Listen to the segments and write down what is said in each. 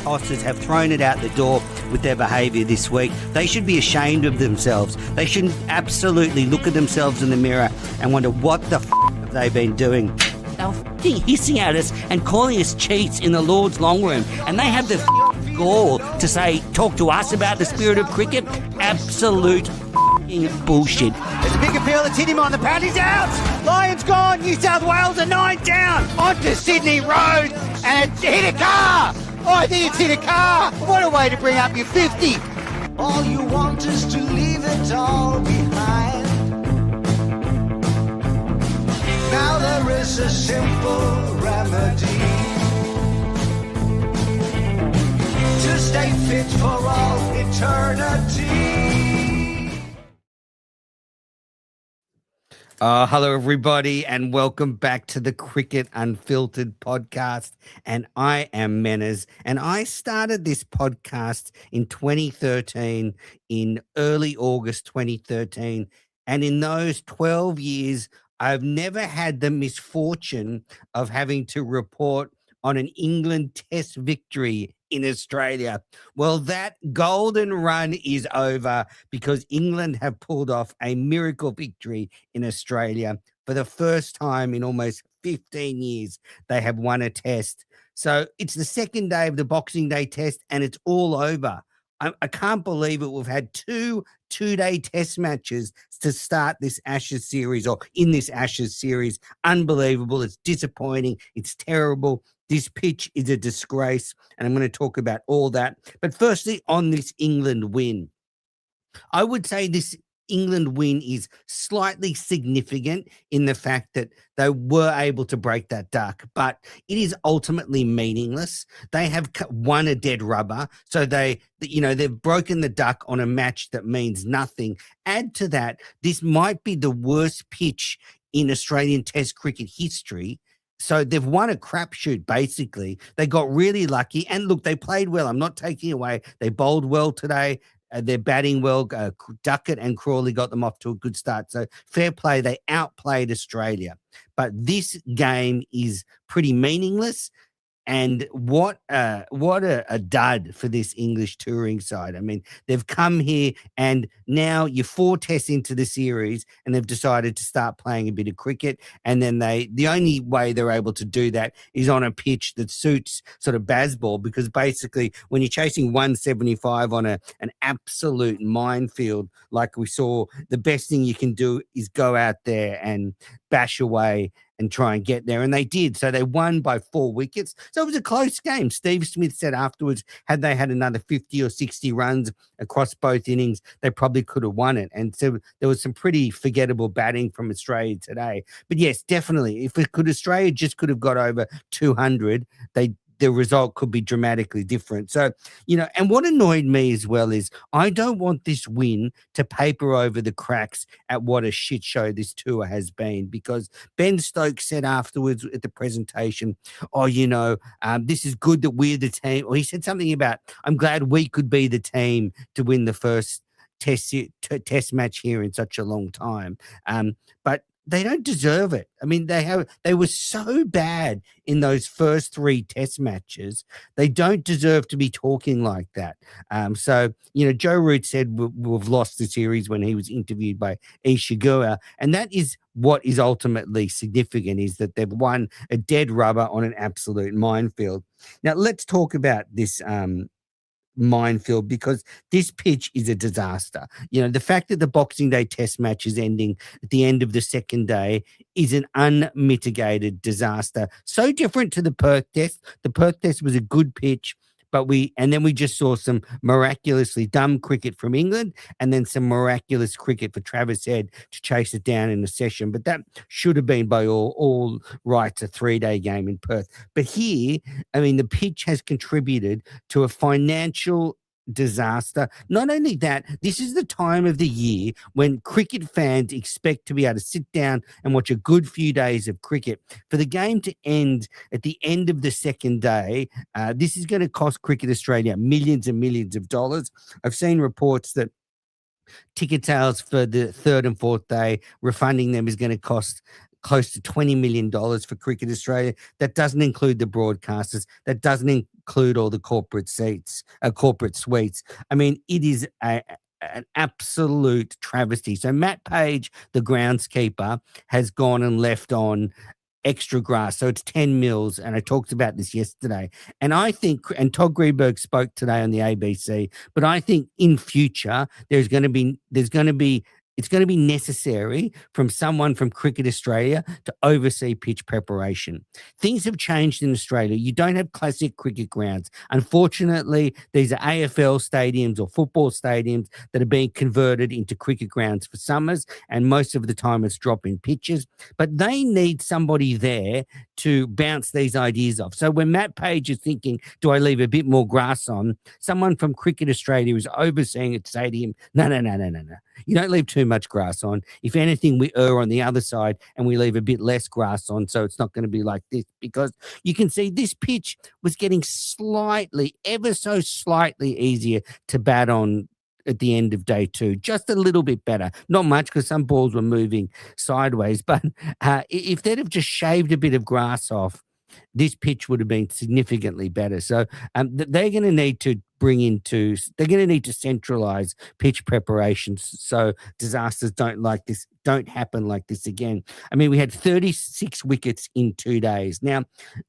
tossers have thrown it out the door with their behaviour this week. They should be ashamed of themselves. They should absolutely look at themselves in the mirror and wonder what the have they been doing. They're hissing at us and calling us cheats in the Lord's long room, and they have the gall to say, talk to us about the spirit of cricket. Absolute bullshit. There's a big appeal, it's hit him on the pad, he's out! Lions gone, New South Wales are 9 down! Onto Sydney Road, and it's hit a car! Oh, I think it's hit a car! What a way to bring up your 50! All you want is to leave it all behind. Now there is a simple remedy to stay fit for all eternity. Hello, everybody, and welcome back to the Cricket Unfiltered podcast. And I am Menas, and I started this podcast in 2013, in early August 2013. And in those 12 years, I've never had the misfortune of having to report on an England Test victory in Australia. Well, that golden run is over because England have pulled off a miracle victory in Australia. For the first time in almost 15 years, they have won a test. So it's the second day of the Boxing Day test and it's all over. I can't believe it. We've had two-day test matches to start this Ashes series, or in this Ashes series. Unbelievable. It's disappointing. It's terrible. This pitch is a disgrace, and I'm going to talk about all that. But firstly, on this England win, I would say this England win is slightly significant in the fact that they were able to break that duck, but it is ultimately meaningless. They have won a dead rubber, so they've broken the duck on a match that means nothing. Add to that, this might be the worst pitch in Australian Test cricket history. So they've won a crapshoot, basically. They got really lucky. And look, they played well. I'm not taking away. They bowled well today. They're batting well. Duckett and Crawley got them off to a good start. So fair play. They outplayed Australia. But this game is pretty meaningless. And what a dud for this English touring side. I mean, they've come here and now you're 4 tests into the series and they've decided to start playing a bit of cricket. And then the only way they're able to do that is on a pitch that suits sort of baseball, because basically when you're chasing 175 on an absolute minefield, like we saw, the best thing you can do is go out there and bash away and try and get there. And they did. So they won by 4 wickets. So it was a close game. Steve Smith said afterwards, had they had another 50 or 60 runs across both innings, they probably could have won it. And so there was some pretty forgettable batting from Australia today. But yes, definitely, if Australia just could have got over 200, the result could be dramatically different. So, and what annoyed me as well is I don't want this win to paper over the cracks at what a shit show this tour has been, because Ben Stokes said afterwards at the presentation, this is good that we're the team. Or he said something about, I'm glad we could be the team to win the first test match here in such a long time. But they don't deserve it. I mean, they were so bad in those first 3 test matches. They don't deserve to be talking like that. So, Joe Root said we've lost the series when he was interviewed by Ishiguro. And that is what is ultimately significant, is that they've won a dead rubber on an absolute minefield. Now, let's talk about this minefield, because this pitch is a disaster. The fact that the Boxing Day test match is ending at the end of the second day is an unmitigated disaster. So different to the Perth test. The Perth test was a good pitch, but then we just saw some miraculously dumb cricket from England and then some miraculous cricket for Travis Head to chase it down in a session. But that should have been by all rights a 3-day game in Perth. But here, I mean, the pitch has contributed to a financial disaster. Not only that, this is the time of the year when cricket fans expect to be able to sit down and watch a good few days of cricket. For the game to end at the end of the second day, this is going to cost Cricket Australia millions and millions of dollars. I've seen reports that ticket sales for the third and fourth day, refunding them is going to cost close to $20 million for Cricket Australia. That doesn't include the broadcasters. That doesn't include all the corporate seats, corporate suites. I mean, it is an absolute travesty. So Matt Page, the groundskeeper, has gone and left on extra grass. So it's 10 mils. And I talked about this yesterday. And I think, and Todd Greenberg spoke today on the ABC, but I think in future, it's going to be necessary from someone from Cricket Australia to oversee pitch preparation. Things have changed in Australia. You don't have classic cricket grounds. Unfortunately, these are AFL stadiums or football stadiums that are being converted into cricket grounds for summers, and most of the time it's drop-in pitches. But they need somebody there to bounce these ideas off. So when Matt Page is thinking, do I leave a bit more grass on? Someone from Cricket Australia is overseeing it to say to him, no. You don't leave too much grass on. If anything, we err on the other side and we leave a bit less grass on, so it's not going to be like this, because you can see this pitch was getting ever so slightly easier to bat on at the end of day 2, just a little bit better. Not much, because some balls were moving sideways, but if they'd have just shaved a bit of grass off, this pitch would have been significantly better. So they're going to need to centralize pitch preparations so disasters don't happen like this again. I mean, we had 36 wickets in 2 days. Now,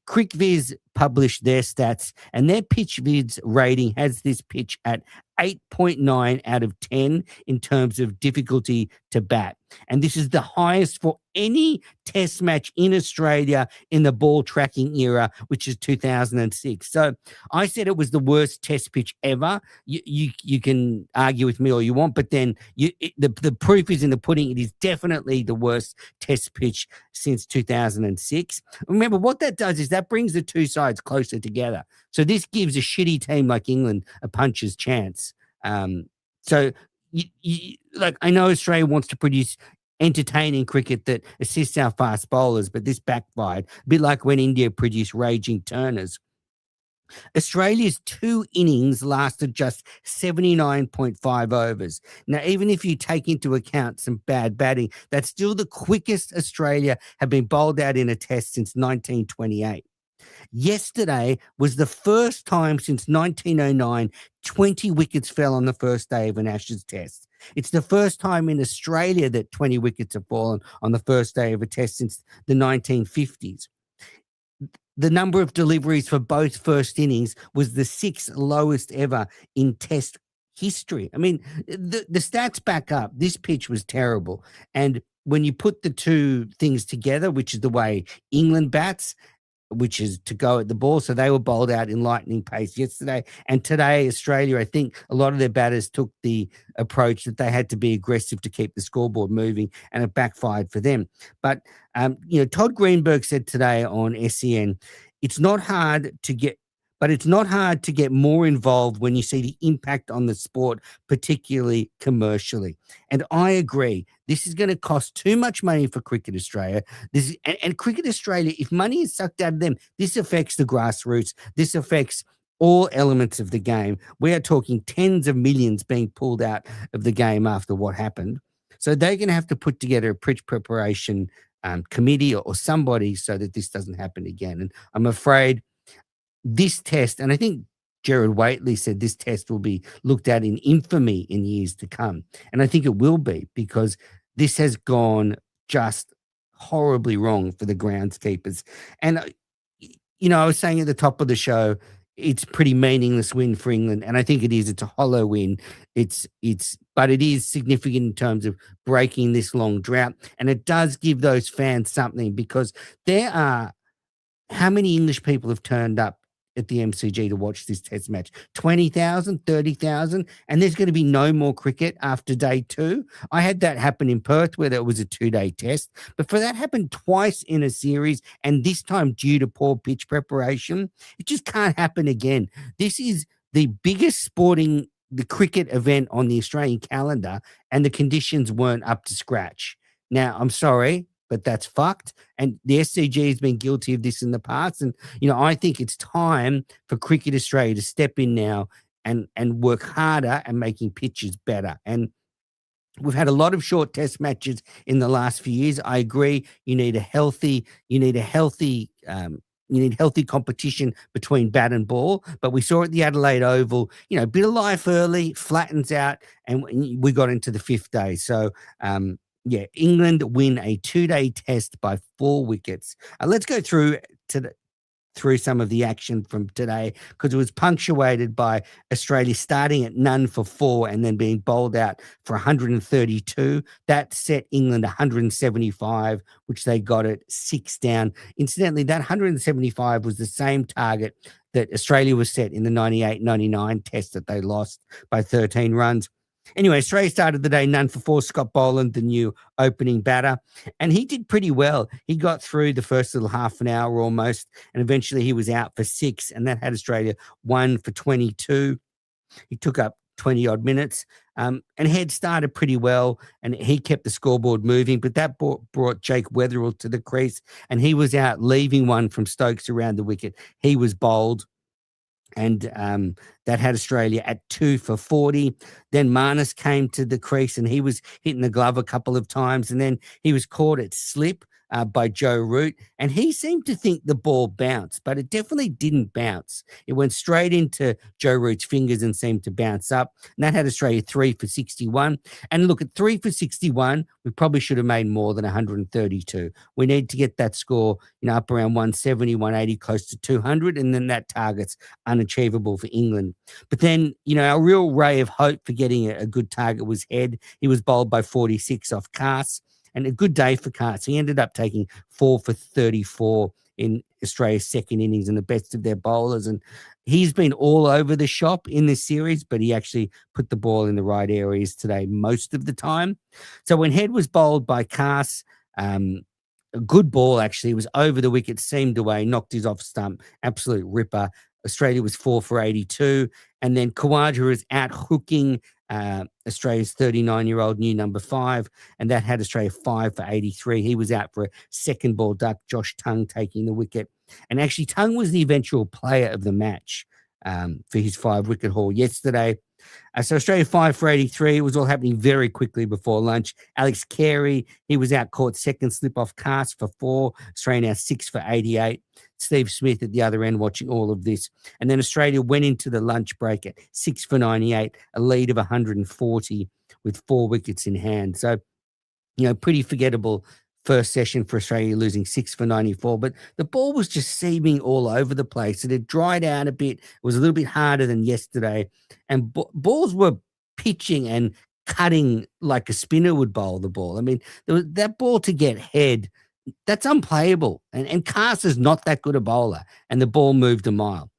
CricViz published their stats, and their PitchViz rating has this pitch at 8.9 out of 10 in terms of difficulty to bat. And this is the highest for any test match in Australia in the ball tracking era, which is 2006. So I said it was the worst test pitch ever. You can argue with me all you want, but then the proof is in the pudding. It is definitely the worst test pitch since 2006. Remember, what that does is that brings the two sides closer together. So this gives a shitty team like England a puncher's chance. So I know Australia wants to produce entertaining cricket that assists our fast bowlers, but this backfired, a bit like when India produced raging turners. Australia's 2 innings lasted just 79.5 overs. Now, even if you take into account some bad batting, that's still the quickest Australia have been bowled out in a test since 1928. Yesterday was the first time since 1909 20 wickets fell on the first day of an Ashes test. It's the first time in Australia that 20 wickets have fallen on the first day of a test since the 1950s. The number of deliveries for both first innings was the 6th lowest ever in test history. I mean, the stats back up. This pitch was terrible. And when you put the two things together, which is the way England bats, which is to go at the ball. So they were bowled out in lightning pace yesterday. And today, Australia, I think a lot of their batters took the approach that they had to be aggressive to keep the scoreboard moving, and it backfired for them. But, Todd Greenberg said today on SEN, it's not hard to get more involved when you see the impact on the sport, particularly commercially. And I agree. This is going to cost too much money for Cricket Australia. And Cricket Australia, if money is sucked out of them, this affects the grassroots. This affects all elements of the game. We are talking tens of millions being pulled out of the game after what happened. So they're going to have to put together a pitch preparation committee or somebody so that this doesn't happen again. And I'm afraid this test, and I think Gerard Whateley said this test will be looked at in infamy in years to come. And I think it will be, because this has gone just horribly wrong for the groundskeepers. And, I was saying at the top of the show, it's a pretty meaningless win for England. And I think it is. It's a hollow win. But it is significant in terms of breaking this long drought. And it does give those fans something, because there are, how many English people have turned up at the MCG to watch this test match? 20,000, 30,000, and there's going to be no more cricket after day 2. I had that happen in Perth where there was a 2-day test, but for that happened twice in a series, and this time due to poor pitch preparation, it just can't happen again. This is the biggest the cricket event on the Australian calendar, and the conditions weren't up to scratch. Now, I'm sorry, but that's fucked. And the SCG has been guilty of this in the past. And, I think it's time for Cricket Australia to step in now and work harder and making pitches better. And We've had a lot of short test matches in the last few years. I agree. You need healthy competition between bat and ball. But we saw at the Adelaide Oval, a bit of life early, flattens out, and we got into the fifth day. So, England win a 2-day test by 4 wickets. Let's go through some of the action from today, because it was punctuated by Australia starting at none for 4 and then being bowled out for 132. That set England 175, which they got at 6 down. Incidentally, that 175 was the same target that Australia was set in the 98-99 test that they lost by 13 runs. Anyway, Australia started the day none for 4. Scott Boland, the new opening batter, and he did pretty well. He got through the first little half an hour almost, and eventually he was out for 6, and that had Australia 1 for 22. He took up 20-odd minutes, and Head started pretty well, and he kept the scoreboard moving, but that brought Jake Weatherall to the crease, and he was out, leaving one from Stokes around the wicket. He was bowled, and that had Australia at 2 for 40. Then Marnus came to the crease, and he was hitting the glove a couple of times, and then he was caught at slip by Joe Root, and he seemed to think the ball bounced, but it definitely didn't bounce. It went straight into Joe Root's fingers and seemed to bounce up, and that had Australia 3 for 61. And look, at 3 for 61, we probably should have made more than 132. We need to get that score, up around 170, 180, close to 200, and then that target's unachievable for England. But then, our real ray of hope for getting a good target was Head. He was bowled by 46 off Cass, and a good day for Cass. He ended up taking 4 for 34 in Australia's second innings and the best of their bowlers. And he's been all over the shop in this series, but he actually put the ball in the right areas today most of the time. So when Head was bowled by Cass, a good ball, actually. It was over the wicket, seamed away, knocked his off stump, absolute ripper. Australia was 4 for 82. And then Khawaja was out hooking Australia's 39-year-old new number 5, and that had Australia 5 for 83. He was out for a second ball duck, Josh Tongue taking the wicket. And actually, Tongue was the eventual player of the match for his 5-wicket haul yesterday. So Australia 5 for 83. It was all happening very quickly before lunch. Alex Carey, he was out, caught second slip off Cass for 4. Australia now 6 for 88. Steve Smith at the other end watching all of this. And then Australia went into the lunch break at 6 for 98, a lead of 140 with 4 wickets in hand. So, pretty forgettable first session for Australia, losing 6 for 94. But the ball was just seaming all over the place. It had dried out a bit. It was a little bit harder than yesterday. And balls were pitching and cutting like a spinner would bowl the ball. I mean, that ball to get Head, that's unplayable. And Cass is not that good a bowler. And the ball moved a mile.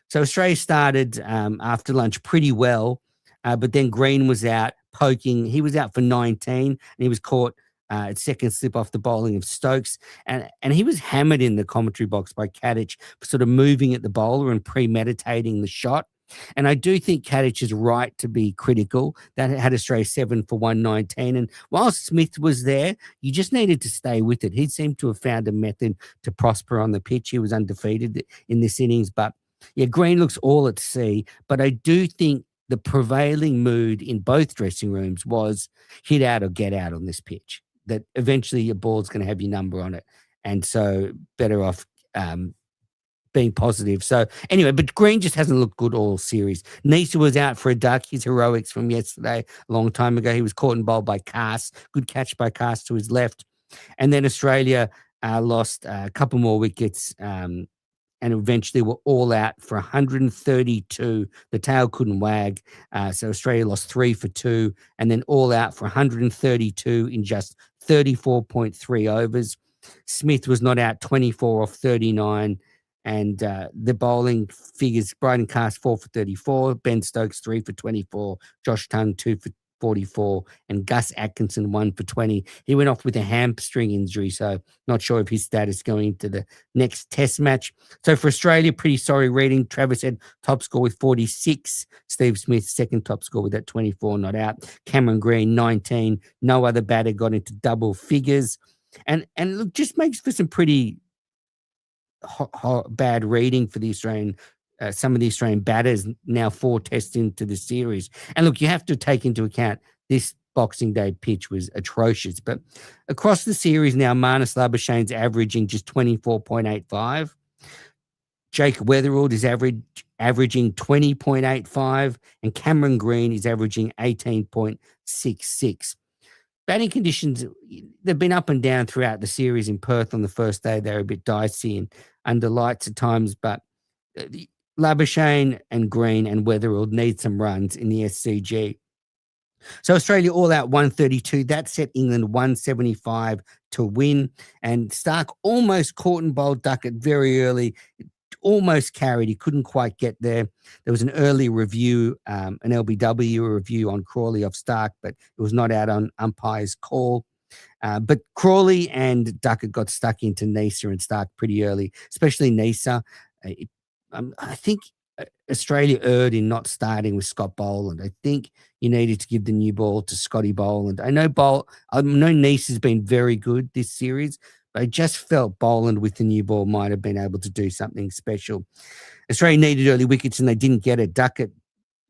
So Australia started after lunch pretty well. But then Green was out poking. He was out for 19, and he was caught at second slip off the bowling of Stokes. And he was hammered in the commentary box by Kadich for sort of moving at the bowler and premeditating the shot. And I do think Kadich is right to be critical. That had Australia 7 for 119. And while Smith was there, you just needed to stay with it. He seemed to have found a method to prosper on the pitch. He was undefeated in this innings. But yeah, Green looks all at sea. But I do think the prevailing mood in both dressing rooms was hit out or get out on this pitch, that eventually your ball's going to have your number on it. And so better off being positive. So anyway, but Green just hasn't looked good all series. Nisa was out for a duck, his heroics from yesterday, a long time ago. He was caught and bowled by Cass. Good catch by Cass to his left. And then Australia lost a couple more wickets and eventually were all out for 132. The tail couldn't wag. So Australia lost 3 for 2 and then all out for 132 in just 34.3 overs. Smith was not out, 24 off 39. And the bowling figures, Bryden Cass 4 for 34, Ben Stokes 3 for 24, Josh Tongue 2 for 44, and Gus Atkinson 1 for 20. He went off with a hamstring injury, so not sure of his status going into the next test match. So for Australia, pretty sorry reading. Travis Head top score with 46. Steve Smith second top score with that 24, not out. Cameron Green 19. No other batter got into double figures. And look, just makes for some pretty bad reading for the Australian, some of the Australian batters now 4 tests into the series. And look, you have to take into account this Boxing Day pitch was atrocious. But across the series now, Marnus Labuschagne's averaging just 24.85. Jake Weatherald is averaging 20.85, and Cameron Green is averaging 18.66. Batting conditions, they've been up and down throughout the series. In Perth on the first day, they're a bit dicey and under lights at times, but Labuschagne and Green and Weatherald need some runs in the SCG. So Australia all out 132. That set England 175 to win. And Stark almost caught and bowled Duckett very early, almost carried. He couldn't quite get there. There was an early review, an LBW review on Crawley off Stark, but it was not out on umpire's call. But Crawley and Duckett got stuck into Neser and Stark pretty early, especially Neser. I think Australia erred in not starting with Scott Boland. I think you needed to give the new ball to Scotty Boland. I know Neser has been very good this series, but I just felt Boland with the new ball might have been able to do something special. Australia needed early wickets and they didn't get it. Duckett,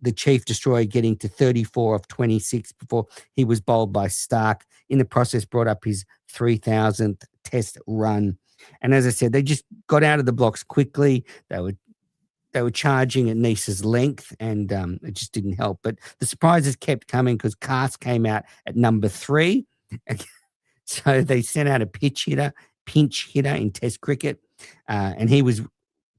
the chief destroyer, getting to 34 off 26 before he was bowled by Stark. In the process, brought up his 3,000th test run. And as I said, they just got out of the blocks quickly. They were charging at Neser's length, and it just didn't help. But the surprises kept coming because Cast came out at number 3. So they sent out a pinch hitter in Test cricket, and he was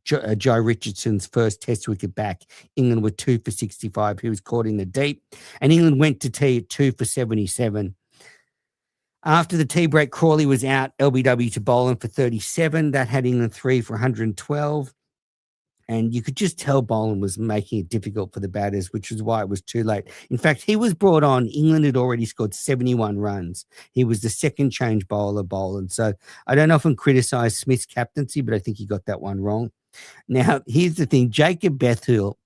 Joe Richardson's first Test wicket back. England were 2 for 65. He was caught in the deep, and England went to tea at 2 for 77. After the tea break, Crawley was out LBW to Boland for 37. That had England 3 for 112. And you could just tell Boland was making it difficult for the batters, which is why it was too late. In fact, he was brought on. England had already scored 71 runs. He was the second change bowler, Boland. So I don't often criticize Smith's captaincy, but I think he got that one wrong. Now, here's the thing. Jacob Bethel,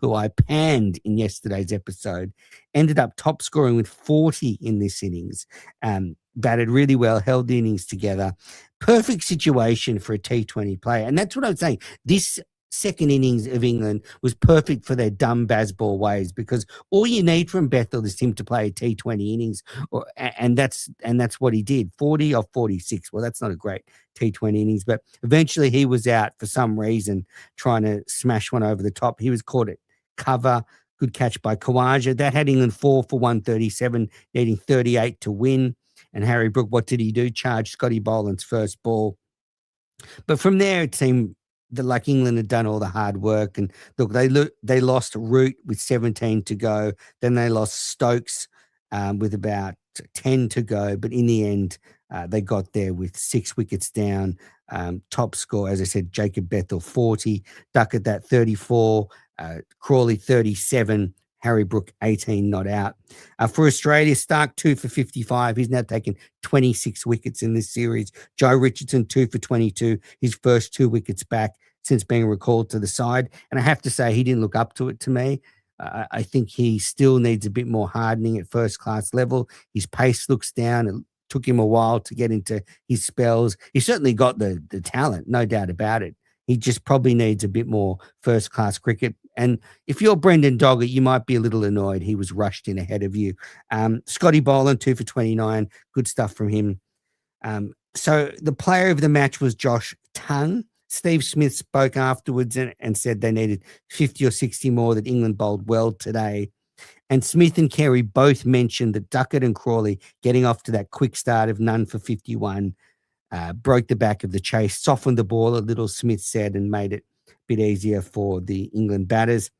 who I panned in yesterday's episode, ended up top scoring with 40 in this innings. Batted really well, held the innings together. Perfect situation for a T20 player. And that's what I'm saying. This second innings of England was perfect for their dumb Bazball ways, because all you need from Bethel is him to play a T20 innings, and that's what he did. 40 off 46. Well, that's not a great T20 innings, but eventually he was out for some reason trying to smash one over the top. He was caught at cover. Good catch by Khawaja. That had England 4 for 137, needing 38 to win. And Harry Brook, what did he do? Charged Scotty Boland's first ball. But from there, it seemed that like England had done all the hard work. And look, they lost Root with 17 to go. Then they lost Stokes with about 10 to go. But in the end, they got there with 6 wickets down. Top score, as I said, Jacob Bethel 40, Duckett that 34, Crawley 37, Harry Brook 18 not out. For Australia, Stark 2 for 55. He's now taken 26 wickets in this series. Joe Richardson 2 for 22. His first 2 wickets back since being recalled to the side. And I have to say, he didn't look up to it to me. I think he still needs a bit more hardening at first class level. His pace looks down. It took him a while to get into his spells. He certainly got the talent, no doubt about it. He just probably needs a bit more first class cricket. And if you're Brendan Doggett, you might be a little annoyed he was rushed in ahead of you. Scotty Boland, 2 for 29. Good stuff from him. So the player of the match was Josh Tongue. Steve Smith spoke afterwards and said they needed 50 or 60 more, that England bowled well today. And Smith and Carey both mentioned that Duckett and Crawley getting off to that quick start of none for 51 broke the back of the chase, softened the ball a little, Smith said, and made it a bit easier for the England batters.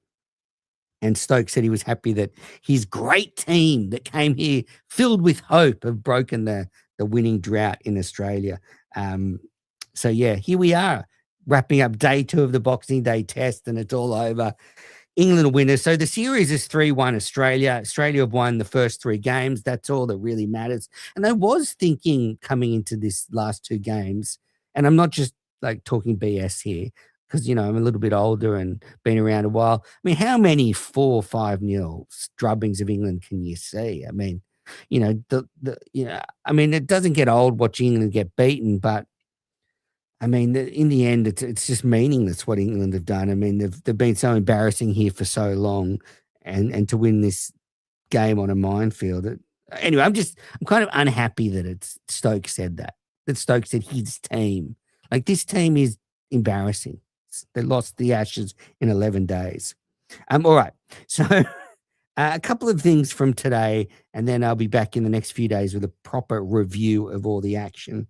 And Stokes said he was happy that his great team that came here filled with hope have broken the winning drought in Australia. So, yeah, here we are, wrapping up day 2 of the Boxing Day test, and it's all over. England winners. So the series is 3-1 Australia. Australia have won the first 3 games. That's all that really matters. And I was thinking coming into this last 2 games, and I'm not just like talking BS here, because, you know, I'm a little bit older and been around a while. I mean, how many 4-5-0 drubbings of England can you see? I mean, you know, it doesn't get old watching England get beaten, but I mean, in the end, it's just meaningless what England have done. I mean, they've been so embarrassing here for so long, and to win this game on a minefield, Anyway, I'm kind of unhappy that it's Stokes said that. That Stokes said his team. Like, this team is embarrassing. They lost the Ashes in 11 days. All right. So a couple of things from today, and then I'll be back in the next few days with a proper review of all the action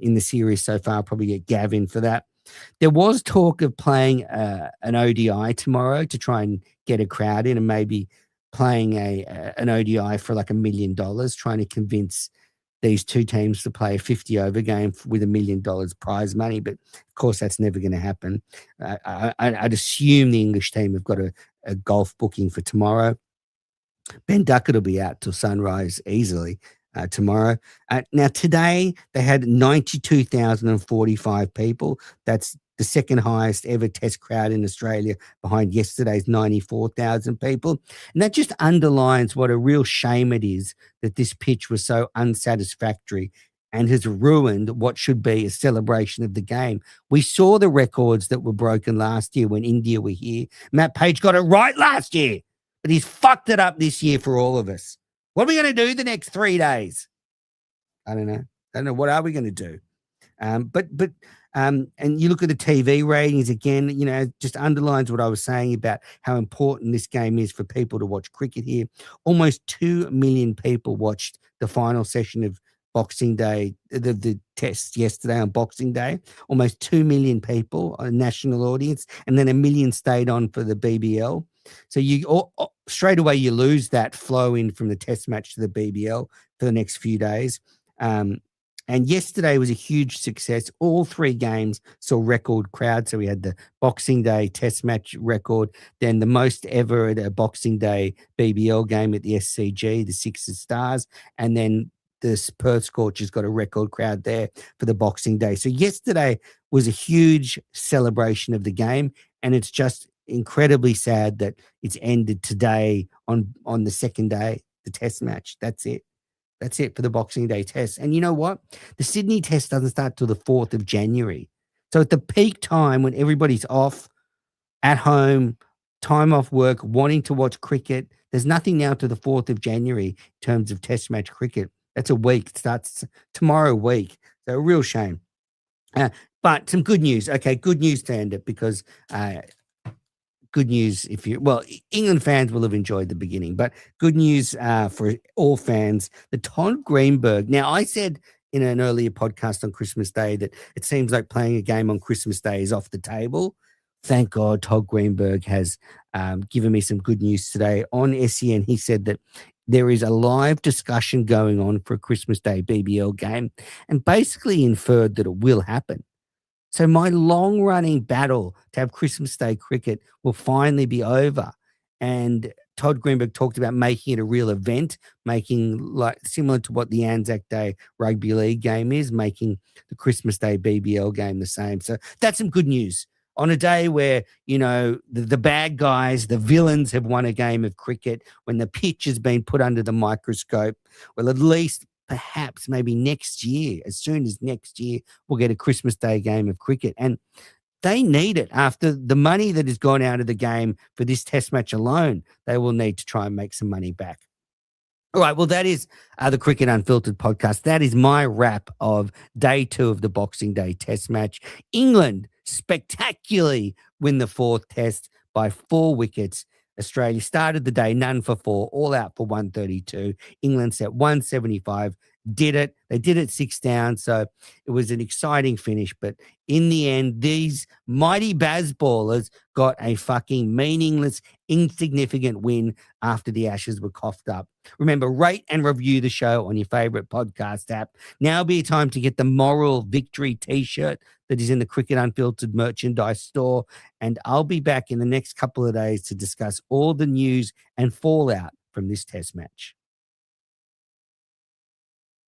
in the series so far. I'll probably get Gavin for that. There was talk of playing an ODI tomorrow to try and get a crowd in, and maybe playing an ODI for like $1 million, trying to convince these two teams to play a 50 over game with $1 million prize money. But of course, that's never going to happen. I'd assume the English team have got a golf booking for tomorrow. Ben Duckett will be out till sunrise easily tomorrow. Now, today they had 92,045 people. That's the second highest ever test crowd in Australia, behind yesterday's 94,000 people. And that just underlines what a real shame it is that this pitch was so unsatisfactory and has ruined what should be a celebration of the game. We saw the records that were broken last year when India were here. Matt Page got it right last year, but he's fucked it up this year for all of us. What are we going to do the next 3 days? I don't know. What are we going to do? And you look at the TV ratings again, just underlines what I was saying about how important this game is for people to watch cricket here. Almost 2 million people watched the final session of Boxing Day, the test yesterday on Boxing Day. Almost 2 million people, a national audience, and then 1 million stayed on for the BBL. So straight away you lose that flow in from the test match to the BBL for the next few days. And yesterday was a huge success. All 3 games saw record crowds. So we had the Boxing Day test match record, then the most ever at a Boxing Day BBL game at the SCG, the Six Stars, and then the Perth Scorchers got a record crowd there for the Boxing Day. So yesterday was a huge celebration of the game, and it's just incredibly sad that it's ended today on the second day, the test match. That's it. That's it for the Boxing Day test. And you know what? The Sydney test doesn't start till the 4th of January. So at the peak time when everybody's off, at home, time off work, wanting to watch cricket, there's nothing now to the 4th of January in terms of test match cricket. That's a week. It starts tomorrow week. So a real shame. But some good news. Okay, good news to end it, because good news England fans will have enjoyed the beginning, but good news for all fans. The Todd Greenberg. Now, I said in an earlier podcast on Christmas Day that it seems like playing a game on Christmas Day is off the table. Thank God Todd Greenberg has given me some good news today on SEN. He said that there is a live discussion going on for a Christmas Day BBL game, and basically inferred that it will happen. So my long-running battle to have Christmas Day cricket will finally be over. And Todd Greenberg talked about making it a real event, making like similar to what the Anzac Day rugby league game is, making the Christmas Day BBL game the same. So that's some good news. On a day where, the bad guys, the villains have won a game of cricket, when the pitch has been put under the microscope, well, at least perhaps maybe next year, as soon as next year, we'll get a Christmas Day game of cricket. And they need it. After the money that has gone out of the game for this test match alone, they will need to try and make some money back. All right, well, that is the Cricket Unfiltered podcast. That is my wrap of day 2 of the Boxing Day test match. England spectacularly win the 4th test by 4 wickets. Australia started the day none for 4, all out for 132. England set 175, did it. They did it 6 down, so it was an exciting finish. But in the end, these mighty Bazballers got a fucking meaningless, insignificant win after the Ashes were coughed up. Remember, rate and review the show on your favorite podcast app. Now be a time to get the Moral Victory t-shirt that is in the Cricket Unfiltered merchandise store. And I'll be back in the next couple of days to discuss all the news and fallout from this test match.